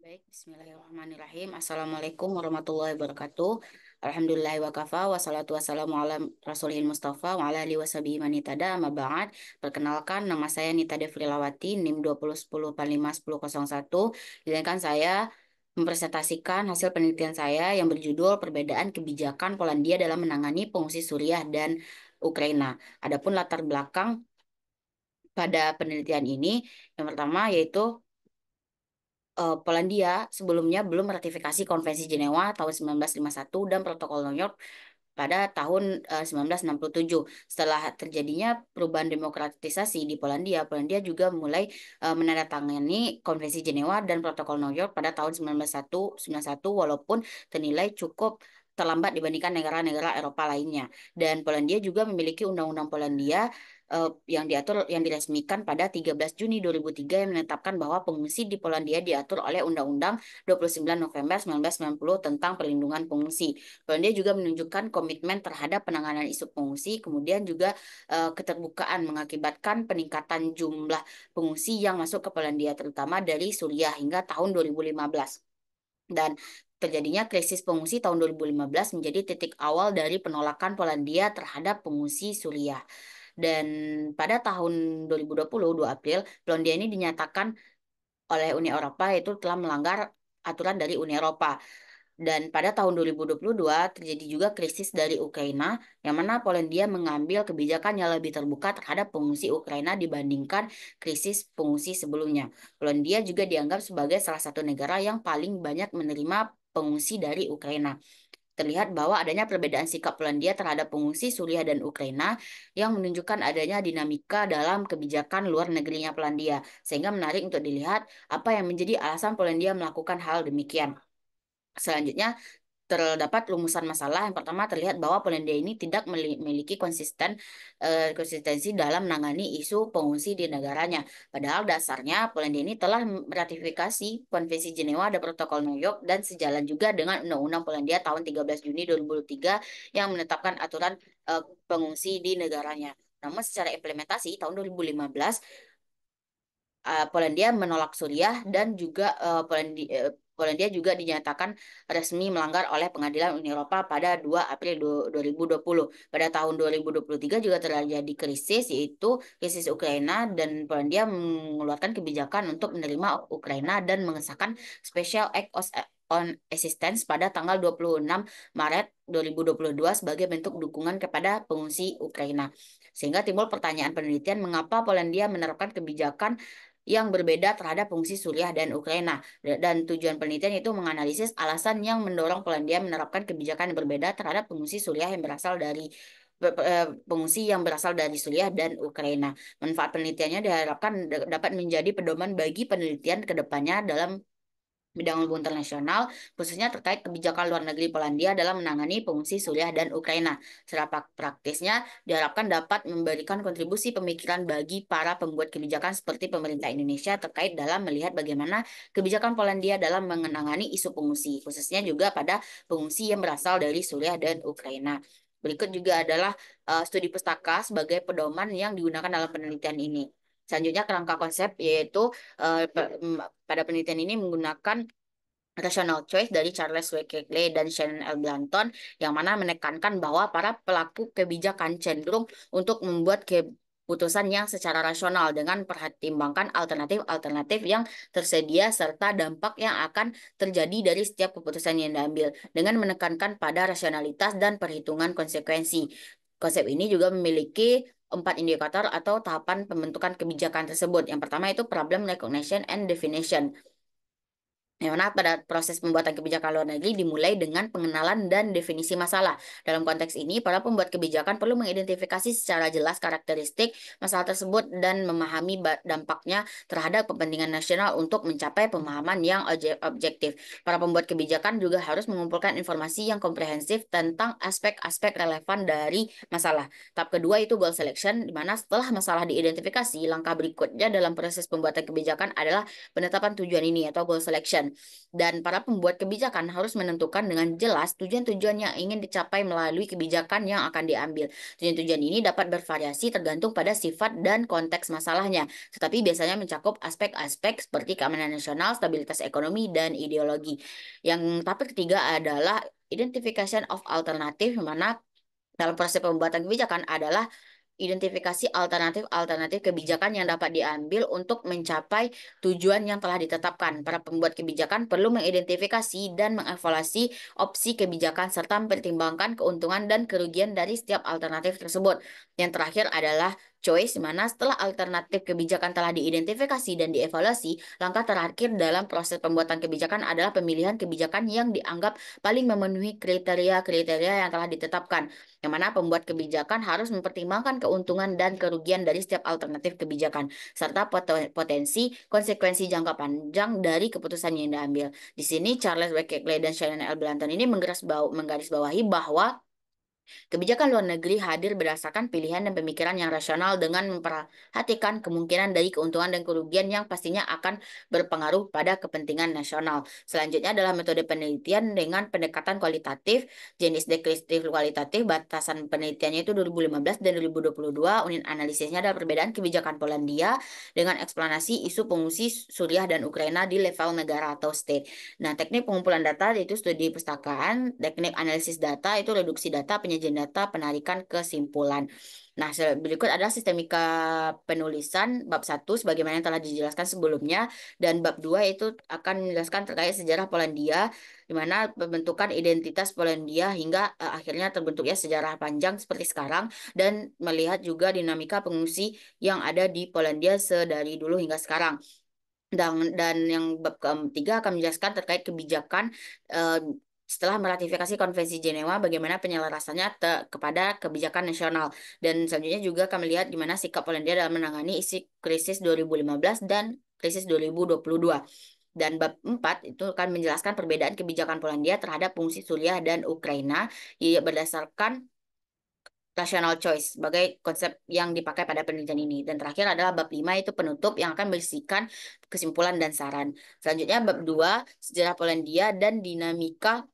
Baik, bismillahirrahmanirrahim. Assalamualaikum warahmatullahi wabarakatuh. Alhamdulillah wa kafa, wassalatu wassalamu ala rasulil mustafa wa ala alihi washabihi man ittaba amma ba'd. Perkenalkan, nama saya Nita Devrilawati, NIM 2010451001. Izinkan saya mempresentasikan hasil penelitian saya yang berjudul Perbedaan Kebijakan Polandia dalam Menangani Pengungsi Suriah dan Ukraina. Adapun latar belakang pada penelitian ini, yang pertama yaitu Polandia sebelumnya belum meratifikasi Konvensi Jenewa tahun 1951 dan Protokol New York pada tahun 1967. Setelah terjadinya perubahan demokratisasi di Polandia, Polandia juga mulai menandatangani Konvensi Jenewa dan Protokol New York pada tahun 1991 walaupun dinilai cukup terlambat dibandingkan negara-negara Eropa lainnya. Dan Polandia juga memiliki Undang-Undang Polandia yang diresmikan pada 13 Juni 2003 yang menetapkan bahwa pengungsi di Polandia diatur oleh Undang-Undang 29 November 1990 tentang perlindungan pengungsi. Polandia juga menunjukkan komitmen terhadap penanganan isu pengungsi, kemudian juga keterbukaan mengakibatkan peningkatan jumlah pengungsi yang masuk ke Polandia, terutama dari Suriah hingga tahun 2015. Dan terjadinya krisis pengungsi tahun 2015 menjadi titik awal dari penolakan Polandia terhadap pengungsi Suriah. Dan pada tahun 2020, 2 April, Polandia ini dinyatakan oleh Uni Eropa yaitu telah melanggar aturan dari Uni Eropa. Dan pada tahun 2022 terjadi juga krisis dari Ukraina, yang mana Polandia mengambil kebijakan yang lebih terbuka terhadap pengungsi Ukraina dibandingkan krisis pengungsi sebelumnya. Polandia juga dianggap sebagai salah satu negara yang paling banyak menerima pengungsi dari Ukraina. Terlihat bahwa adanya perbedaan sikap Polandia terhadap pengungsi Suriah dan Ukraina yang menunjukkan adanya dinamika dalam kebijakan luar negerinya Polandia, sehingga menarik untuk dilihat apa yang menjadi alasan Polandia melakukan hal demikian. Selanjutnya, terdapat rumusan masalah. Yang pertama, terlihat bahwa Polandia ini tidak memiliki konsistensi dalam menangani isu pengungsi di negaranya. Padahal dasarnya Polandia ini telah meratifikasi Konvensi Jenewa dan Protokol New York dan sejalan juga dengan Undang-Undang Polandia tahun 13 Juni 2003 yang menetapkan aturan pengungsi di negaranya. Namun secara implementasi tahun 2015 Polandia menolak Suriah dan juga Polandia juga dinyatakan resmi melanggar oleh Pengadilan Uni Eropa pada 2 April 2020. Pada tahun 2023 juga terjadi krisis, yaitu krisis Ukraina, dan Polandia mengeluarkan kebijakan untuk menerima Ukraina dan mengesahkan Special Act on Assistance pada tanggal 26 Maret 2022 sebagai bentuk dukungan kepada pengungsi Ukraina. Sehingga timbul pertanyaan penelitian mengapa Polandia menerapkan kebijakan yang berbeda terhadap fungsi Suriah dan Ukraina. Dan tujuan penelitian itu menganalisis alasan yang mendorong Polandia menerapkan kebijakan yang berbeda terhadap pengungsi yang berasal dari Suriah dan Ukraina. Manfaat penelitiannya diharapkan dapat menjadi pedoman bagi penelitian ke depannya dalam bidang hubungan internasional, khususnya terkait kebijakan luar negeri Polandia dalam menangani pengungsi Suriah dan Ukraina. Secara praktisnya, diharapkan dapat memberikan kontribusi pemikiran bagi para pembuat kebijakan seperti pemerintah Indonesia terkait dalam melihat bagaimana kebijakan Polandia dalam menangani isu pengungsi, khususnya juga pada pengungsi yang berasal dari Suriah dan Ukraina. Berikut juga adalah studi pustaka sebagai pedoman yang digunakan dalam penelitian ini. Selanjutnya kerangka konsep yaitu pada penelitian ini menggunakan Rational Choice dari Charles W. Kegley dan Shannon L. Blanton yang mana menekankan bahwa para pelaku kebijakan cenderung untuk membuat keputusan yang secara rasional dengan pertimbangkan alternatif-alternatif yang tersedia serta dampak yang akan terjadi dari setiap keputusan yang diambil dengan menekankan pada rasionalitas dan perhitungan konsekuensi. Konsep ini juga memiliki 4 indikator atau tahapan pembentukan kebijakan tersebut. Yang pertama itu problem recognition and definition. Yang mana pada proses pembuatan kebijakan luar negeri dimulai dengan pengenalan dan definisi masalah. Dalam konteks ini, para pembuat kebijakan perlu mengidentifikasi secara jelas karakteristik masalah tersebut dan memahami dampaknya terhadap kepentingan nasional untuk mencapai pemahaman yang objektif. Para pembuat kebijakan juga harus mengumpulkan informasi yang komprehensif tentang aspek-aspek relevan dari masalah. Tahap kedua itu goal selection, di mana setelah masalah diidentifikasi, langkah berikutnya dalam proses pembuatan kebijakan adalah penetapan tujuan ini atau goal selection. pengungsian. Dan para pembuat kebijakan harus menentukan dengan jelas tujuan-tujuan yang ingin dicapai melalui kebijakan yang akan diambil. Tujuan-tujuan ini dapat bervariasi tergantung pada sifat dan konteks masalahnya, tetapi biasanya mencakup aspek-aspek seperti keamanan nasional, stabilitas ekonomi, dan ideologi. Yang tahap ketiga adalah identification of alternative, di mana dalam proses pembuatan kebijakan adalah identifikasi alternatif-alternatif kebijakan yang dapat diambil untuk mencapai tujuan yang telah ditetapkan. Para pembuat kebijakan perlu mengidentifikasi dan mengevaluasi opsi kebijakan serta mempertimbangkan keuntungan dan kerugian dari setiap alternatif tersebut. Yang terakhir adalah choice, di mana setelah alternatif kebijakan telah diidentifikasi dan dievaluasi, langkah terakhir dalam proses pembuatan kebijakan adalah pemilihan kebijakan yang dianggap paling memenuhi kriteria-kriteria yang telah ditetapkan, yang mana pembuat kebijakan harus mempertimbangkan keuntungan dan kerugian dari setiap alternatif kebijakan, serta potensi konsekuensi jangka panjang dari keputusan yang diambil. Di sini Charles Beckley dan Shannon L. Blanton ini menggarisbawahi bahwa kebijakan luar negeri hadir berdasarkan pilihan dan pemikiran yang rasional dengan memperhatikan kemungkinan dari keuntungan dan kerugian yang pastinya akan berpengaruh pada kepentingan nasional. Selanjutnya adalah metode penelitian dengan pendekatan kualitatif, jenis deskriptif kualitatif, batasan penelitiannya itu 2015 dan 2022, unit analisisnya adalah perbedaan kebijakan Polandia dengan eksplanasi isu pengungsi Suriah dan Ukraina di level negara atau state. Nah, teknik pengumpulan data itu studi perpustakaan, teknik analisis data itu reduksi data, penyajian data, penarikan kesimpulan. Nah, berikut adalah sistemika penulisan bab satu sebagaimana yang telah dijelaskan sebelumnya, dan bab 2 itu akan menjelaskan terkait sejarah Polandia, di mana pembentukan identitas Polandia hingga akhirnya terbentuknya sejarah panjang seperti sekarang, dan melihat juga dinamika pengungsi yang ada di Polandia sedari dulu hingga sekarang. Dan yang bab ketiga akan menjelaskan terkait kebijakan eh, setelah meratifikasi Konvensi Jenewa, bagaimana penyelarasannya kepada kebijakan nasional. Dan selanjutnya juga akan melihat gimana sikap Polandia dalam menangani isi krisis 2015 dan krisis 2022. Dan bab 4 itu akan menjelaskan perbedaan kebijakan Polandia terhadap fungsi Suriah dan Ukraina berdasarkan rational choice sebagai konsep yang dipakai pada penelitian ini. Dan terakhir adalah bab 5 itu penutup yang akan berisikan kesimpulan dan saran. Selanjutnya bab 2 sejarah Polandia dan dinamika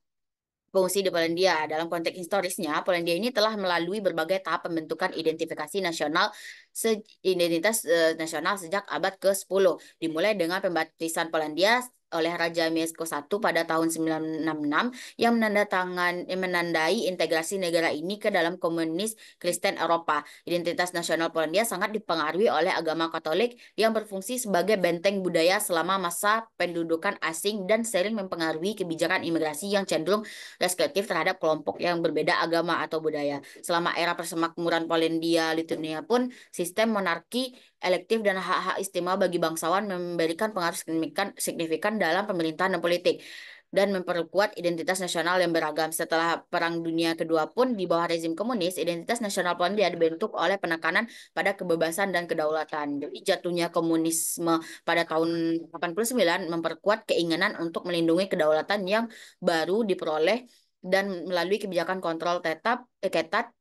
fungsi di Polandia. Dalam konteks historisnya, Polandia ini telah melalui berbagai tahap pembentukan identitas nasional sejak abad ke-10. Dimulai dengan pembaptisan Polandia oleh Raja Mieszko I pada tahun 966 yang menandai integrasi negara ini ke dalam komunis Kristen Eropa. Identitas nasional Polandia sangat dipengaruhi oleh agama Katolik yang berfungsi sebagai benteng budaya selama masa pendudukan asing dan sering mempengaruhi kebijakan imigrasi yang cenderung restriktif terhadap kelompok yang berbeda agama atau budaya. Selama era persemakmuran Polandia Lituania pun, sistem monarki elektif dan hak-hak istimewa bagi bangsawan memberikan pengaruh signifikan dalam pemerintahan dan politik dan memperkuat identitas nasional yang beragam. Setelah Perang Dunia Kedua pun, di bawah rezim komunis, identitas nasional Polandia dibentuk oleh penekanan pada kebebasan dan kedaulatan. Jadi jatuhnya komunisme pada tahun 89 memperkuat keinginan untuk melindungi kedaulatan yang baru diperoleh dan melalui kebijakan kontrol ketat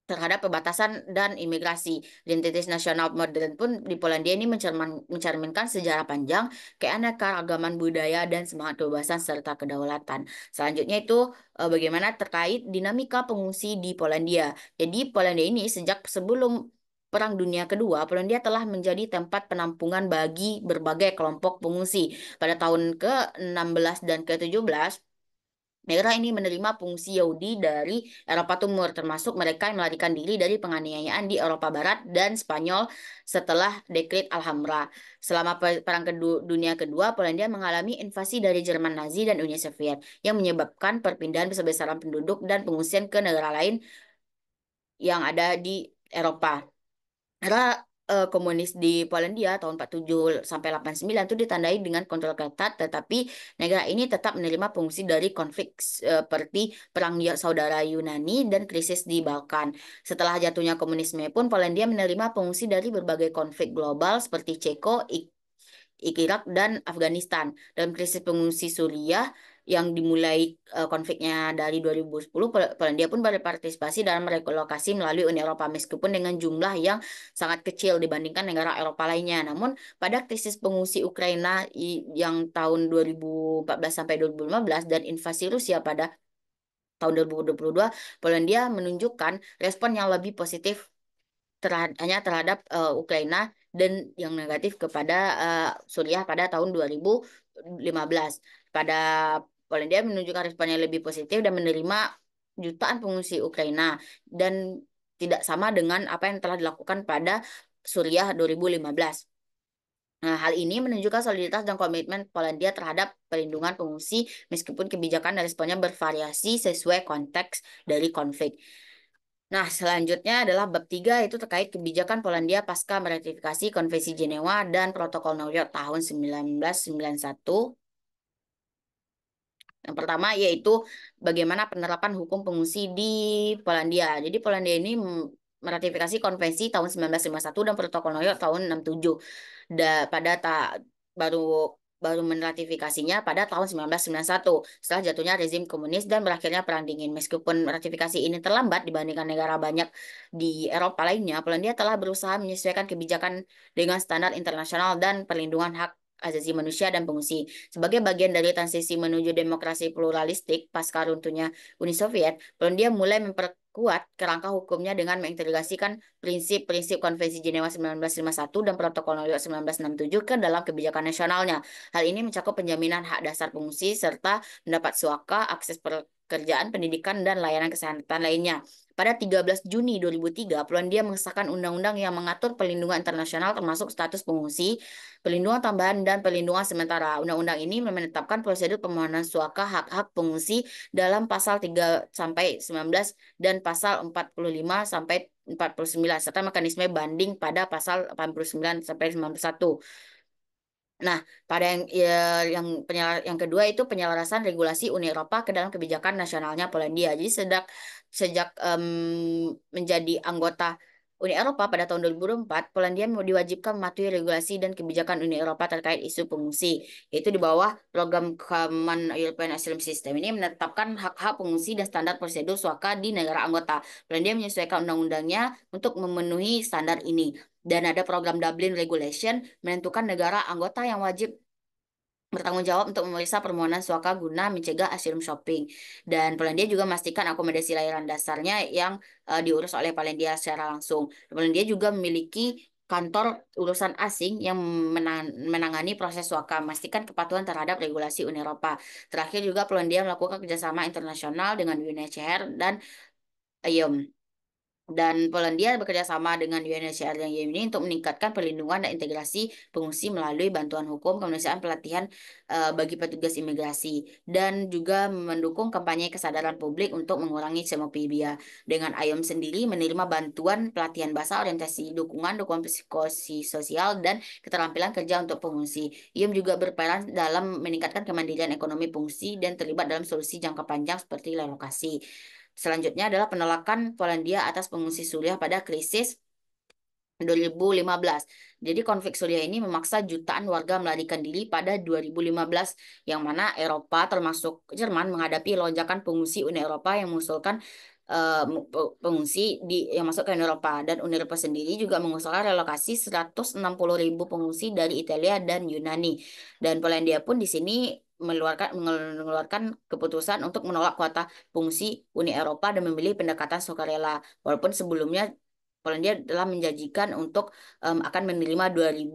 terhadap perbatasan dan imigrasi. Identitas nasional modern pun di Polandia ini mencerminkan sejarah panjang, keanekaragaman budaya, dan semangat kebebasan serta kedaulatan. Selanjutnya itu bagaimana terkait dinamika pengungsi di Polandia. Jadi Polandia ini sejak sebelum Perang Dunia Kedua, Polandia telah menjadi tempat penampungan bagi berbagai kelompok pengungsi. Pada tahun ke-16 dan ke-17, negara ini menerima pengungsi Yahudi dari Eropa Timur, termasuk mereka yang melarikan diri dari penganiayaan di Eropa Barat dan Spanyol setelah Dekret Alhambra. Selama Perang Dunia Kedua, Polandia mengalami invasi dari Jerman Nazi dan Uni Soviet yang menyebabkan perpindahan besar-besaran penduduk dan pengungsian ke negara lain yang ada di Eropa. Era komunis di Polandia tahun 47 sampai 89 itu ditandai dengan kontrol ketat, tetapi negara ini tetap menerima pengungsi dari konflik seperti Perang Saudara Yunani dan krisis di Balkan. Setelah jatuhnya komunisme pun, Polandia menerima pengungsi dari berbagai konflik global seperti Ceko, Irak, dan Afghanistan. Dalam krisis pengungsi Suriah, yang dimulai konfliknya dari 2010, Polandia pun berpartisipasi dalam relokasi melalui Uni Eropa meskipun dengan jumlah yang sangat kecil dibandingkan negara Eropa lainnya. Namun pada krisis pengungsi Ukraina yang tahun 2014 sampai 2015 dan invasi Rusia pada tahun 2022, Polandia menunjukkan respon yang lebih positif hanya terhadap Ukraina dan yang negatif kepada Suriah pada tahun 2015. Pada Polandia menunjukkan respon yang lebih positif dan menerima jutaan pengungsi Ukraina dan tidak sama dengan apa yang telah dilakukan pada Suriah 2015. Nah, hal ini menunjukkan soliditas dan komitmen Polandia terhadap perlindungan pengungsi meskipun kebijakan dan responnya bervariasi sesuai konteks dari konflik. Nah, selanjutnya adalah bab 3 itu terkait kebijakan Polandia pasca meratifikasi Konvensi Jenewa dan Protokol New York tahun 1991. Yang pertama yaitu bagaimana penerapan hukum pengungsi di Polandia. Jadi Polandia ini meratifikasi konvensi tahun 1951 dan protokol New York tahun 67. Pada baru baru meratifikasinya pada tahun 1991 setelah jatuhnya rezim komunis dan berakhirnya Perang Dingin. Meskipun ratifikasi ini terlambat dibandingkan negara banyak di Eropa lainnya, Polandia telah berusaha menyesuaikan kebijakan dengan standar internasional dan perlindungan hak asasi manusia dan pengungsi. Sebagai bagian dari transisi menuju demokrasi pluralistik pasca runtuhnya Uni Soviet, Polandia mulai memperkuat kerangka hukumnya dengan mengintegrasikan prinsip-prinsip Konvensi Jenewa 1951 dan Protokol New York 1967 ke dalam kebijakan nasionalnya. Hal ini mencakup penjaminan hak dasar pengungsi serta mendapat suaka, akses pekerjaan, pendidikan, dan layanan kesehatan lainnya. Pada 13 Juni 2003, Polandia mengesahkan undang-undang yang mengatur perlindungan internasional termasuk status pengungsi, perlindungan tambahan, dan perlindungan sementara. Undang-undang ini menetapkan prosedur permohonan suaka hak-hak pengungsi dalam pasal 3 sampai 19 dan pasal 45 sampai 49 serta mekanisme banding pada pasal 89 sampai 91. Nah, pada yang kedua itu penyelarasan regulasi Uni Eropa ke dalam kebijakan nasionalnya Polandia. Jadi sejak menjadi anggota Uni Eropa pada tahun 2004, Polandia mau diwajibkan mematuhi regulasi dan kebijakan Uni Eropa terkait isu pengungsi. Itu di bawah program Common European Asylum System ini menetapkan hak-hak pengungsi dan standar prosedur suaka di negara anggota. Polandia menyesuaikan undang-undangnya untuk memenuhi standar ini. Dan ada program Dublin Regulation menentukan negara anggota yang wajib bertanggung jawab untuk memeriksa permohonan suaka guna mencegah asylum shopping. Dan Polandia juga memastikan akomodasi layanan dasarnya yang diurus oleh Polandia secara langsung. Polandia juga memiliki kantor urusan asing yang menangani proses suaka, memastikan kepatuhan terhadap regulasi Uni Eropa. Terakhir juga Polandia melakukan kerjasama internasional dengan UNHCR dan IOM. Dan Polandia bekerja sama dengan UNHCR dan YMI untuk meningkatkan perlindungan dan integrasi pengungsi melalui bantuan hukum, kemanusiaan, pelatihan bagi petugas imigrasi, dan juga mendukung kampanye kesadaran publik untuk mengurangi xenofobia. Dengan IOM sendiri menerima bantuan pelatihan bahasa, orientasi dukungan, dukungan psikososial, dan keterampilan kerja untuk pengungsi. IOM juga berperan dalam meningkatkan kemandirian ekonomi pengungsi dan terlibat dalam solusi jangka panjang seperti relokasi. Selanjutnya adalah penolakan Polandia atas pengungsi Suriah pada krisis 2015. Jadi konflik Suriah ini memaksa jutaan warga melarikan diri pada 2015 yang mana Eropa termasuk Jerman menghadapi lonjakan pengungsi Uni Eropa yang mengusulkan pengungsi yang masuk ke Uni Eropa dan Uni Eropa sendiri juga mengusulkan relokasi 160.000 pengungsi dari Italia dan Yunani. Dan Polandia pun di sini mengeluarkan keputusan untuk menolak kuota fungsi Uni Eropa dan memilih pendekatan sukarela. Walaupun sebelumnya Polandia telah menjanjikan untuk akan menerima 2.000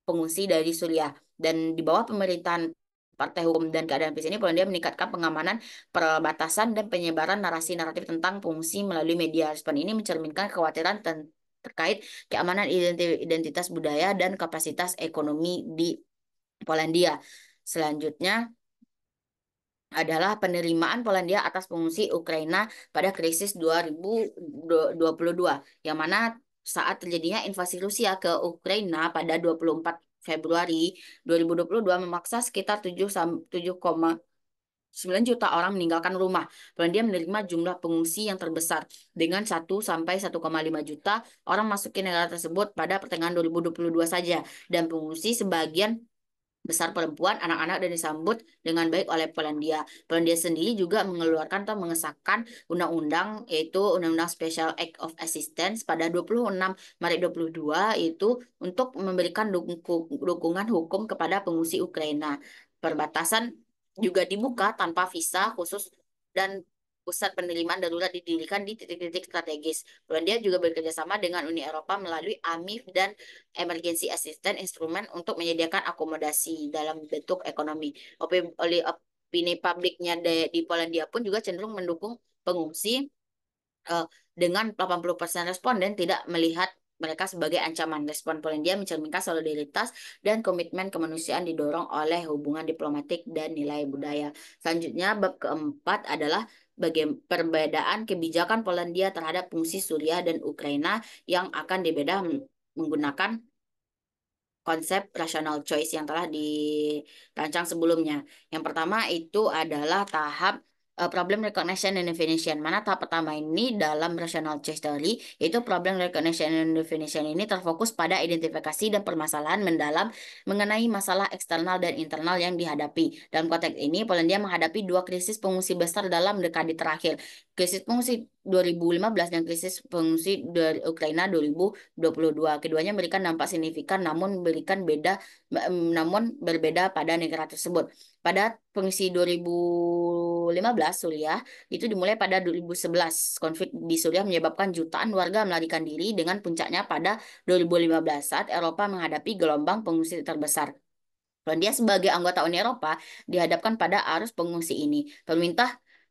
pengungsi dari Suriah. Dan di bawah pemerintahan Partai Hukum dan Keadilan PiS ini, Polandia meningkatkan pengamanan perbatasan dan penyebaran narasi naratif tentang pengungsi melalui media. Respon ini mencerminkan kekhawatiran terkait keamanan identitas budaya dan kapasitas ekonomi di Polandia. Selanjutnya adalah penerimaan Polandia atas pengungsi Ukraina pada krisis 2022, yang mana saat terjadinya invasi Rusia ke Ukraina pada 24 Februari 2022 memaksa sekitar 7,9 juta orang meninggalkan rumah. Polandia menerima jumlah pengungsi yang terbesar dengan 1 sampai 1,5 juta orang masuk ke negara tersebut pada pertengahan 2022 saja, dan pengungsi sebagian besar perempuan, anak-anak dan disambut dengan baik oleh Polandia. Polandia sendiri juga mengeluarkan atau mengesahkan undang-undang yaitu Undang-Undang Special Act of Assistance pada 26 Maret 22 itu untuk memberikan dukungan hukum kepada pengungsi Ukraina. Perbatasan juga dibuka tanpa visa khusus dan pusat penerimaan darurat didirikan di titik-titik strategis. Polandia juga bekerja sama dengan Uni Eropa melalui AMIF dan Emergency Assistance Instrument untuk menyediakan akomodasi dalam bentuk ekonomi. Opini publiknya di Polandia pun juga cenderung mendukung pengungsi eh, dengan 80% responden tidak melihat mereka sebagai ancaman. Respon Polandia mencerminkan solidaritas dan komitmen kemanusiaan didorong oleh hubungan diplomatik dan nilai budaya. Selanjutnya, bab keempat adalah perbedaan kebijakan Polandia terhadap fungsi Suriah dan Ukraina yang akan dibedah menggunakan konsep rational choice yang telah dirancang sebelumnya. Yang pertama itu adalah tahap problem recognition and definition. Mana tahap pertama ini dalam rational choice theory, yaitu problem recognition and definition ini terfokus pada identifikasi dan permasalahan mendalam mengenai masalah eksternal dan internal yang dihadapi. Dalam konteks ini, Polandia menghadapi dua krisis pengungsi besar dalam dekade terakhir. Krisis pengungsi 2015 dan krisis pengungsi dari Ukraina 2022. Keduanya memberikan dampak signifikan namun berbeda pada negara tersebut. Pada pengungsi 2015 Suriah itu dimulai pada 2011. Konflik di Suriah menyebabkan jutaan warga melarikan diri dengan puncaknya pada 2015 saat Eropa menghadapi gelombang pengungsi terbesar. Polandia sebagai anggota Uni Eropa dihadapkan pada arus pengungsi ini.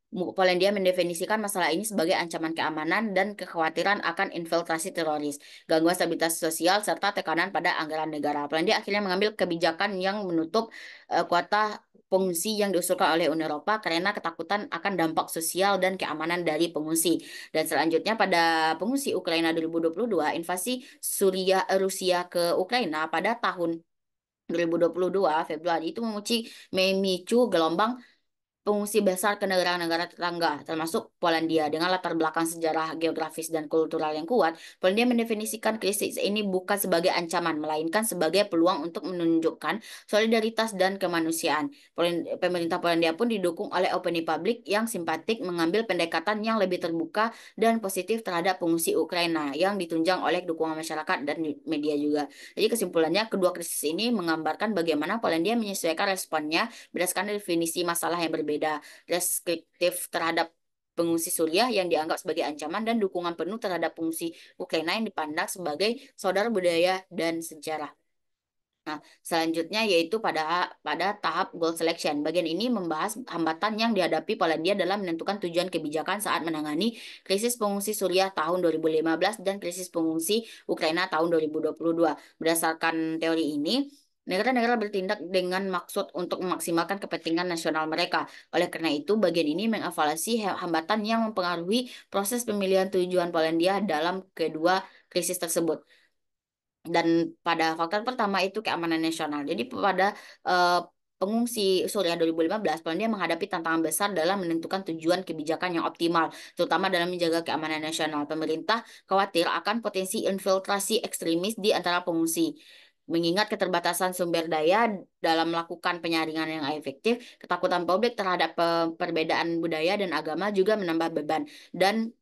Polandia mendefinisikan masalah ini sebagai ancaman keamanan dan kekhawatiran akan infiltrasi teroris, gangguan stabilitas sosial, serta tekanan pada anggaran negara. Polandia akhirnya mengambil kebijakan yang menutup kuota pengungsi yang diusulkan oleh Uni Eropa karena ketakutan akan dampak sosial dan keamanan dari pengungsi. Dan selanjutnya pada pengungsi Ukraina 2022, invasi Rusia ke Ukraina pada tahun 2022 Februari itu memicu gelombang pengungsi besar ke negara-negara tetangga, termasuk Polandia. Dengan latar belakang sejarah, geografis, dan kultural yang kuat, Polandia mendefinisikan krisis ini bukan sebagai ancaman, melainkan sebagai peluang untuk menunjukkan solidaritas dan kemanusiaan. Pemerintah Polandia pun didukung oleh opini publik yang simpatik mengambil pendekatan yang lebih terbuka dan positif terhadap pengungsi Ukraina, yang ditunjang oleh dukungan masyarakat dan media juga. Jadi kesimpulannya, kedua krisis ini menggambarkan bagaimana Polandia menyesuaikan responnya berdasarkan definisi masalah yang berbeda, deskriptif terhadap pengungsi Suriah yang dianggap sebagai ancaman dan dukungan penuh terhadap pengungsi Ukraina yang dipandang sebagai saudara budaya dan sejarah. Nah, selanjutnya yaitu pada pada tahap goal selection. Bagian ini membahas hambatan yang dihadapi Polandia dalam menentukan tujuan kebijakan saat menangani krisis pengungsi Suriah tahun 2015 dan krisis pengungsi Ukraina tahun 2022. Berdasarkan teori ini, negara-negara bertindak dengan maksud untuk memaksimalkan kepentingan nasional mereka. Oleh karena itu, bagian ini mengevaluasi hambatan yang mempengaruhi proses pemilihan tujuan Polandia dalam kedua krisis tersebut. Dan pada faktor pertama itu keamanan nasional. Jadi pada eh, pengungsi Suriah 2015, Polandia menghadapi tantangan besar dalam menentukan tujuan kebijakan yang optimal, terutama dalam menjaga keamanan nasional. Pemerintah khawatir akan potensi infiltrasi ekstremis di antara pengungsi. Mengingat keterbatasan sumber daya dalam melakukan penyaringan yang efektif, ketakutan publik terhadap perbedaan budaya dan agama juga menambah beban. Dan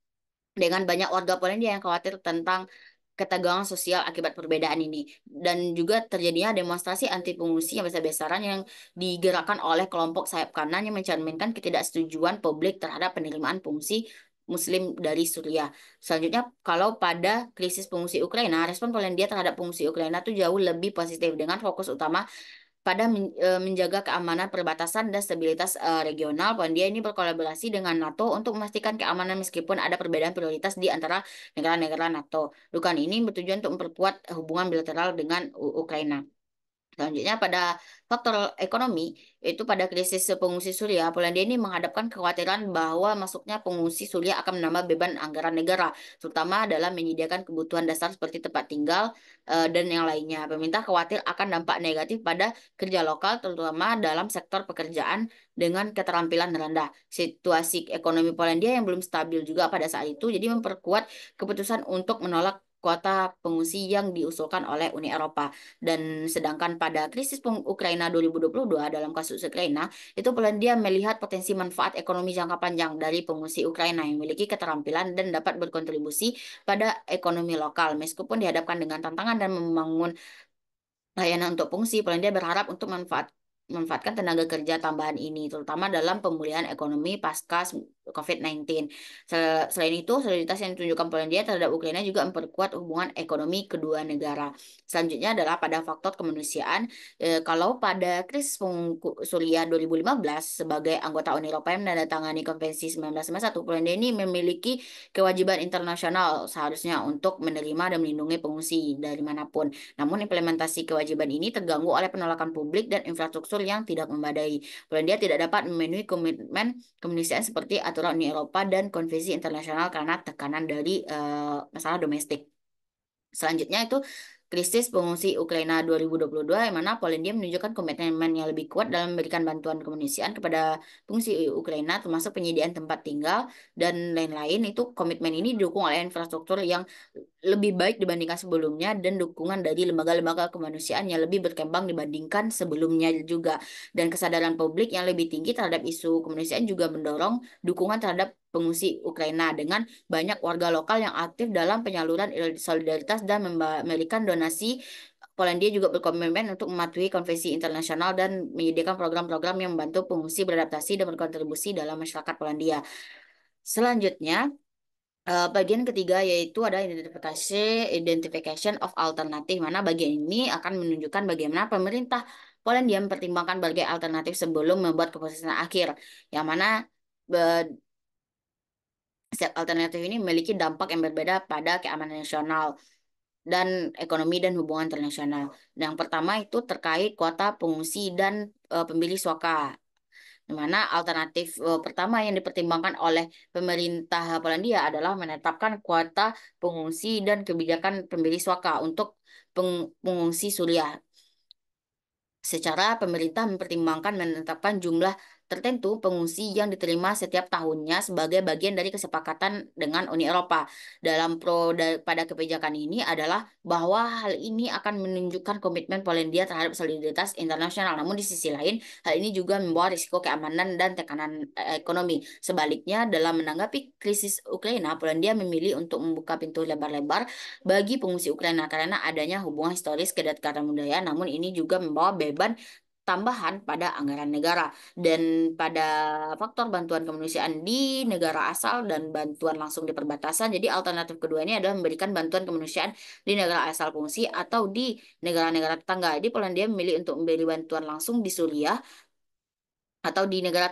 dengan banyak warga Polandia yang khawatir tentang ketegangan sosial akibat perbedaan ini. Dan juga terjadinya demonstrasi anti pengungsi yang besar-besaran yang digerakkan oleh kelompok sayap kanan yang mencerminkan ketidaksetujuan publik terhadap penerimaan pengungsi Muslim dari Suriah. Selanjutnya, kalau pada krisis pengungsi Ukraina, respon Polandia terhadap pengungsi Ukraina itu jauh lebih positif dengan fokus utama pada menjaga keamanan perbatasan dan stabilitas regional. Polandia ini berkolaborasi dengan NATO untuk memastikan keamanan meskipun ada perbedaan prioritas di antara negara-negara NATO. Dukungan ini bertujuan untuk memperkuat hubungan bilateral dengan Ukraina. Selanjutnya pada faktor ekonomi, itu pada krisis pengungsi Suriah, Polandia ini menghadapkan kekhawatiran bahwa masuknya pengungsi Suriah akan menambah beban anggaran negara, terutama dalam menyediakan kebutuhan dasar seperti tempat tinggal dan yang lainnya. Pemerintah khawatir akan dampak negatif pada kerja lokal, terutama dalam sektor pekerjaan dengan keterampilan rendah. Situasi ekonomi Polandia yang belum stabil juga pada saat itu, jadi memperkuat keputusan untuk menolak kuota pengungsi yang diusulkan oleh Uni Eropa. Dan sedangkan pada krisis Ukraina 2022 dalam kasus Ukraina, itu Polandia melihat potensi manfaat ekonomi jangka panjang dari pengungsi Ukraina yang memiliki keterampilan dan dapat berkontribusi pada ekonomi lokal. Meskipun dihadapkan dengan tantangan dan membangun layanan untuk fungsi, Polandia berharap untuk memanfaatkan tenaga kerja tambahan ini, terutama dalam pemulihan ekonomi pasca COVID-19. Selain itu, solidaritas yang ditunjukkan Polandia terhadap Ukraina juga memperkuat hubungan ekonomi kedua negara. Selanjutnya adalah pada faktor kemanusiaan. Kalau pada krisis Suriah 2015 sebagai anggota Uni Eropa yang menandatangani Konvensi 1951, Polandia ini memiliki kewajiban internasional seharusnya untuk menerima dan melindungi pengungsi dari manapun. Namun implementasi kewajiban ini terganggu oleh penolakan publik dan infrastruktur yang tidak memadai. Polandia tidak dapat memenuhi komitmen kemanusiaan seperti aturan Uni Eropa dan konvensi internasional karena tekanan dari masalah domestik. Selanjutnya itu krisis pengungsi Ukraina 2022 yang mana Polandia menunjukkan komitmen yang lebih kuat dalam memberikan bantuan kemanusiaan kepada pengungsi Ukraina termasuk penyediaan tempat tinggal dan lain-lain. Itu komitmen ini didukung oleh infrastruktur yang lebih baik dibandingkan sebelumnya dan dukungan dari lembaga-lembaga kemanusiaan yang lebih berkembang dibandingkan sebelumnya juga. Dan kesadaran publik yang lebih tinggi terhadap isu kemanusiaan juga mendorong dukungan terhadap pengungsi Ukraina dengan banyak warga lokal yang aktif dalam penyaluran solidaritas dan memberikan donasi. Polandia juga berkomitmen untuk mematuhi konvensi internasional dan menyediakan program-program yang membantu pengungsi beradaptasi dan berkontribusi dalam masyarakat Polandia. Selanjutnya, bagian ketiga yaitu ada identification of alternative, mana bagian ini akan menunjukkan bagaimana pemerintah Polandia mempertimbangkan berbagai alternatif sebelum membuat keputusan akhir, yang mana setiap alternatif ini memiliki dampak yang berbeda pada keamanan nasional dan ekonomi dan hubungan internasional. Yang pertama itu terkait kuota pengungsi dan pemilih suaka. Di mana alternatif pertama yang dipertimbangkan oleh pemerintah Polandia adalah menetapkan kuota pengungsi dan kebijakan pemberi suaka untuk pengungsi Suriah. Secara pemerintah mempertimbangkan menetapkan jumlah tertentu pengungsi yang diterima setiap tahunnya sebagai bagian dari kesepakatan dengan Uni Eropa. Pada kebijakan ini adalah bahwa hal ini akan menunjukkan komitmen Polandia terhadap solidaritas internasional. Namun di sisi lain, hal ini juga membawa risiko keamanan dan tekanan ekonomi. Sebaliknya, dalam menanggapi krisis Ukraina, Polandia memilih untuk membuka pintu lebar-lebar bagi pengungsi Ukraina karena adanya hubungan historis kedekatan budaya, namun ini juga membawa beban tambahan pada anggaran negara dan pada faktor bantuan kemanusiaan di negara asal dan bantuan langsung di perbatasan. Jadi alternatif kedua ini adalah memberikan bantuan kemanusiaan di negara asal pengungsi atau di negara-negara tetangga. Jadi Polandia memilih untuk memberi bantuan langsung di Suriah atau di negara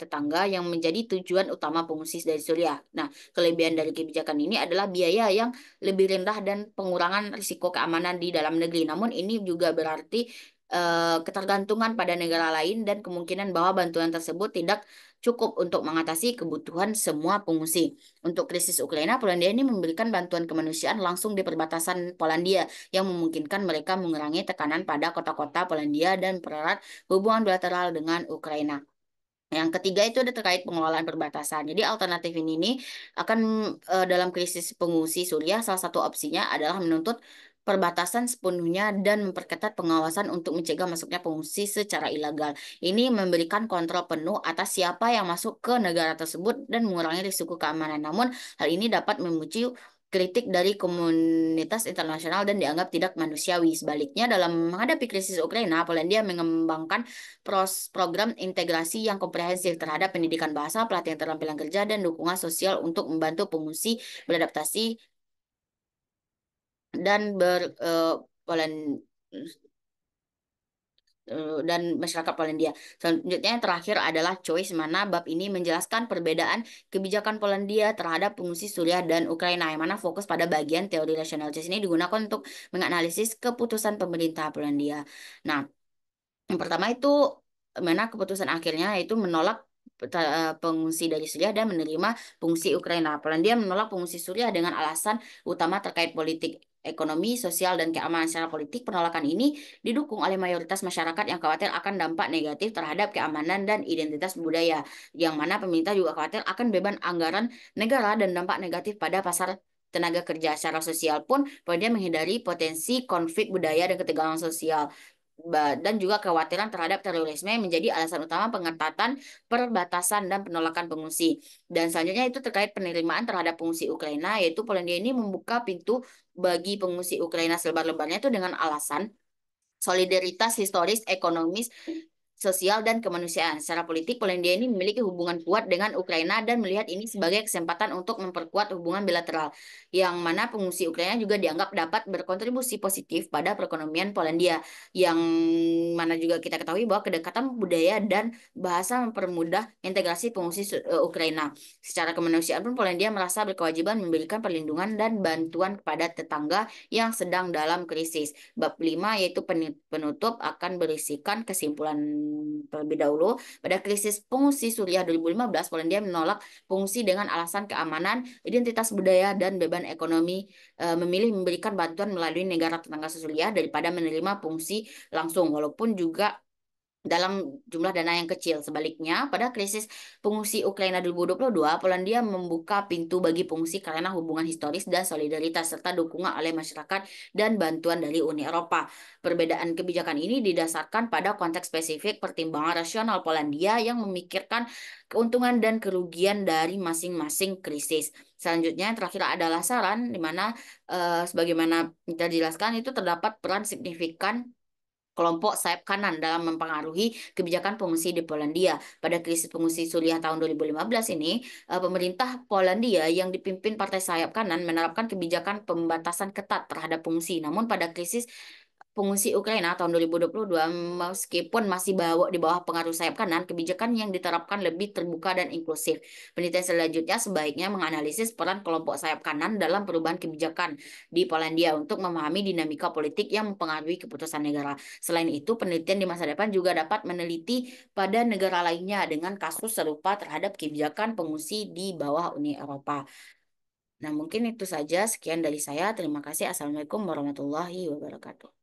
tetangga yang menjadi tujuan utama pengungsi dari Suriah. Nah, kelebihan dari kebijakan ini adalah biaya yang lebih rendah dan pengurangan risiko keamanan di dalam negeri. Namun ini juga berarti ketergantungan pada negara lain dan kemungkinan bahwa bantuan tersebut tidak cukup untuk mengatasi kebutuhan semua pengungsi. Untuk krisis Ukraina, Polandia ini memberikan bantuan kemanusiaan langsung di perbatasan Polandia yang memungkinkan mereka mengurangi tekanan pada kota-kota Polandia dan pererat hubungan bilateral dengan Ukraina. Yang ketiga itu ada terkait pengelolaan perbatasan. Jadi alternatif ini nih akan dalam krisis pengungsi Suriah salah satu opsinya adalah menuntut perbatasan sepenuhnya dan memperketat pengawasan untuk mencegah masuknya pengungsi secara ilegal. Ini memberikan kontrol penuh atas siapa yang masuk ke negara tersebut dan mengurangi risiko keamanan. Namun hal ini dapat memicu kritik dari komunitas internasional dan dianggap tidak manusiawi. Sebaliknya, dalam menghadapi krisis Ukraina, Polandia mengembangkan program integrasi yang komprehensif terhadap pendidikan bahasa, pelatihan keterampilan kerja, dan dukungan sosial untuk membantu pengungsi beradaptasi dan Poland dan masyarakat Polandia. Selanjutnya yang terakhir adalah choice, mana bab ini menjelaskan perbedaan kebijakan Polandia terhadap pengungsi Suriah dan Ukraina, yang mana fokus pada bagian teori rasionalitas ini digunakan untuk menganalisis keputusan pemerintah Polandia. Nah, yang pertama itu mana keputusan akhirnya yaitu menolak pengungsi dari Suriah dan menerima pengungsi Ukraina. Polandia menolak pengungsi Suriah dengan alasan utama terkait politik, ekonomi, sosial, dan keamanan. Secara politik, penolakan ini didukung oleh mayoritas masyarakat yang khawatir akan dampak negatif terhadap keamanan dan identitas budaya, yang mana pemerintah juga khawatir akan beban anggaran negara dan dampak negatif pada pasar tenaga kerja. Secara sosial pun Polandia menghindari potensi konflik budaya dan ketegangan sosial. Dan juga kekhawatiran terhadap terorisme yang menjadi alasan utama pengetatan perbatasan dan penolakan pengungsi. Dan selanjutnya itu terkait penerimaan terhadap pengungsi Ukraina, yaitu Polandia ini membuka pintu bagi pengungsi Ukraina selebar-lebarnya itu dengan alasan solidaritas historis, ekonomis, sosial, dan kemanusiaan. Secara politik, Polandia ini memiliki hubungan kuat dengan Ukraina dan melihat ini sebagai kesempatan untuk memperkuat hubungan bilateral, yang mana pengungsi Ukraina juga dianggap dapat berkontribusi positif pada perekonomian Polandia, yang mana juga kita ketahui bahwa kedekatan budaya dan bahasa mempermudah integrasi pengungsi Ukraina. Secara kemanusiaan pun Polandia merasa berkewajiban memberikan perlindungan dan bantuan kepada tetangga yang sedang dalam krisis. Bab 5 yaitu penutup akan berisikan kesimpulan terlebih dahulu. Pada krisis pengungsi Suriah 2015, Polandia menolak pengungsi dengan alasan keamanan, identitas budaya, dan beban ekonomi, memilih memberikan bantuan melalui negara tetangga Suriah daripada menerima pengungsi langsung, walaupun juga dalam jumlah dana yang kecil. Sebaliknya, pada krisis pengungsi Ukraina 2022, Polandia membuka pintu bagi pengungsi karena hubungan historis dan solidaritas serta dukungan oleh masyarakat dan bantuan dari Uni Eropa. Perbedaan kebijakan ini didasarkan pada konteks spesifik pertimbangan rasional Polandia yang memikirkan keuntungan dan kerugian dari masing-masing krisis. Selanjutnya, yang terakhir adalah saran, di mana sebagaimana kita jelaskan itu terdapat peran signifikan kelompok sayap kanan dalam mempengaruhi kebijakan pengungsi di Polandia. Pada krisis pengungsi Suriah tahun 2015 ini, pemerintah Polandia yang dipimpin partai sayap kanan menerapkan kebijakan pembatasan ketat terhadap pengungsi. Namun pada krisis pengungsi Ukraina tahun 2022, meskipun masih di bawah pengaruh sayap kanan, kebijakan yang diterapkan lebih terbuka dan inklusif. Penelitian selanjutnya sebaiknya menganalisis peran kelompok sayap kanan dalam perubahan kebijakan di Polandia untuk memahami dinamika politik yang mempengaruhi keputusan negara. Selain itu, penelitian di masa depan juga dapat meneliti pada negara lainnya dengan kasus serupa terhadap kebijakan pengungsi di bawah Uni Eropa. Nah, mungkin itu saja. Sekian dari saya. Terima kasih. Assalamualaikum warahmatullahi wabarakatuh.